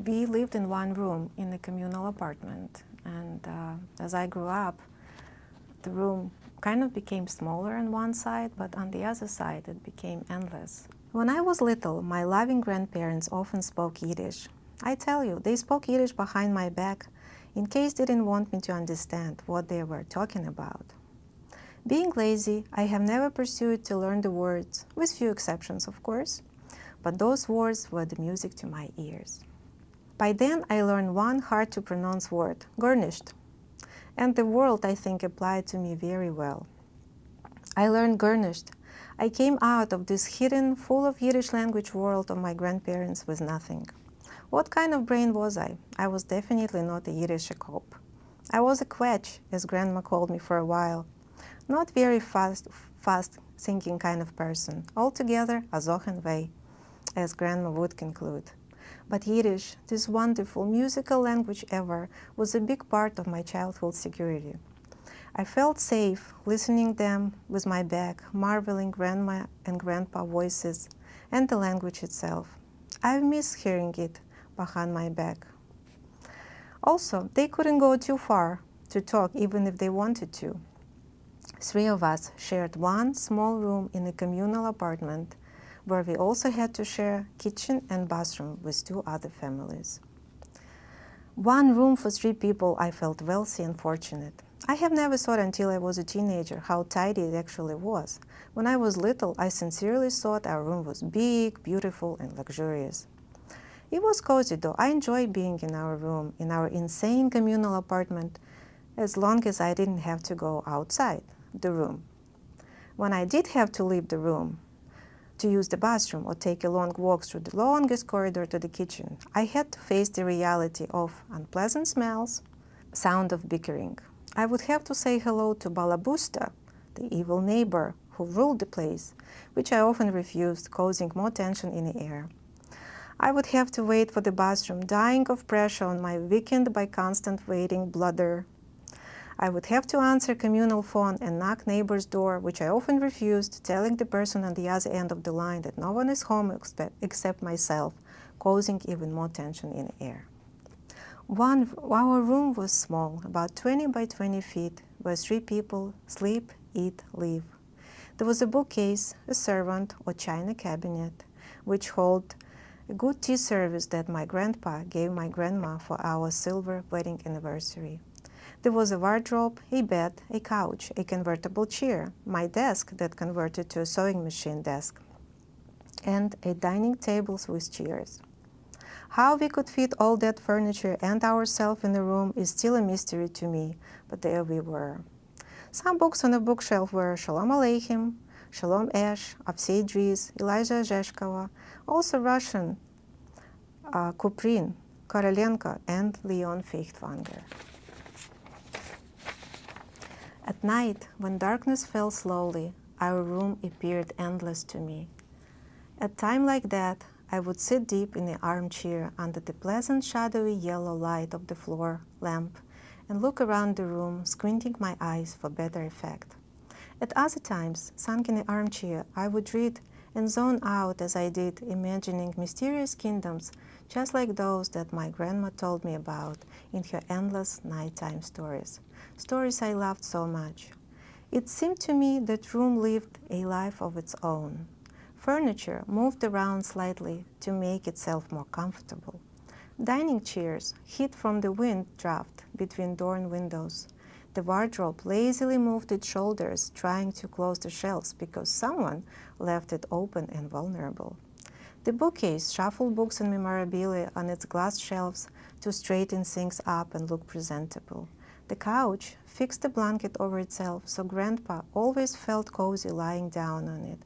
We lived in one room in a communal apartment, and as I grew up, the room kind of became smaller on one side, but on the other side it became endless. When I was little, my loving grandparents often spoke Yiddish. I tell you, they spoke Yiddish behind my back in case they didn't want me to understand what they were talking about. Being lazy, I have never pursued to learn the words, with few exceptions of course, but those words were the music to my ears. By then I learned one hard-to-pronounce word, garnished, and the word, I think, applied to me very well. I learned garnished. I came out of this hidden, full of Yiddish language world of my grandparents with nothing. What kind of brain was I? I was definitely not a Yiddish cop. I was a quetch, as Grandma called me for a while. Not very fast thinking kind of person. Altogether, a Zochenwei, as Grandma would conclude. But Yiddish, this wonderful musical language ever, was a big part of my childhood security. I felt safe listening them with my back, marveling Grandma and Grandpa voices and the language itself. I miss hearing it behind my back. Also, they couldn't go too far to talk even if they wanted to. 3 of us shared one small room in a communal apartment where we also had to share kitchen and bathroom with 2 other families. One room for 3 people, I felt wealthy and fortunate. I have never thought until I was a teenager how tidy it actually was. When I was little, I sincerely thought our room was big, beautiful, and luxurious. It was cozy though. I enjoyed being in our room, in our insane communal apartment, as long as I didn't have to go outside the room. When I did have to leave the room, to use the bathroom or take a long walk through the longest corridor to the kitchen, I had to face the reality of unpleasant smells, sound of bickering. I would have to say hello to Balabusta, the evil neighbor who ruled the place, which I often refused, causing more tension in the air. I would have to wait for the bathroom, dying of pressure on my weakened by constant waiting bladder. I would have to answer communal phone and knock neighbor's door, which I often refused, telling the person on the other end of the line that no one is home except myself, causing even more tension in the air. Our room was small, about 20 by 20 feet, where 3 people sleep, eat, live. There was a bookcase, a servant or china cabinet, which held a good tea service that my grandpa gave my grandma for our silver wedding anniversary. There was a wardrobe, a bed, a couch, a convertible chair, my desk that converted to a sewing machine desk, and a dining table with chairs. How we could fit all that furniture and ourselves in the room is still a mystery to me, but there we were. Some books on the bookshelf were Shalom Aleichem, Shalom Esh, Avsei Dries, Elijah Zheshkova, also Russian, Kuprin, Korolenko, and Leon Feuchtwanger. At night, when darkness fell slowly, our room appeared endless to me. At a time like that, I would sit deep in the armchair under the pleasant shadowy yellow light of the floor lamp and look around the room, squinting my eyes for better effect. At other times, sunk in the armchair, I would read and zone out as I did, imagining mysterious kingdoms just like those that my grandma told me about in her endless nighttime stories. Stories I loved so much. It seemed to me that room lived a life of its own. Furniture moved around slightly to make itself more comfortable. Dining chairs hid from the wind draft between door and windows. The wardrobe lazily moved its shoulders, trying to close the shelves because someone left it open and vulnerable. The bookcase shuffled books and memorabilia on its glass shelves to straighten things up and look presentable. The couch fixed a blanket over itself, so Grandpa always felt cozy lying down on it.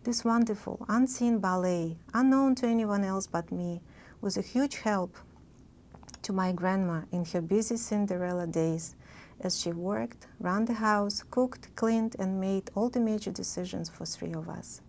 This wonderful, unseen ballet, unknown to anyone else but me, was a huge help to my grandma in her busy Cinderella days as she worked, ran the house, cooked, cleaned, and made all the major decisions for 3 of us.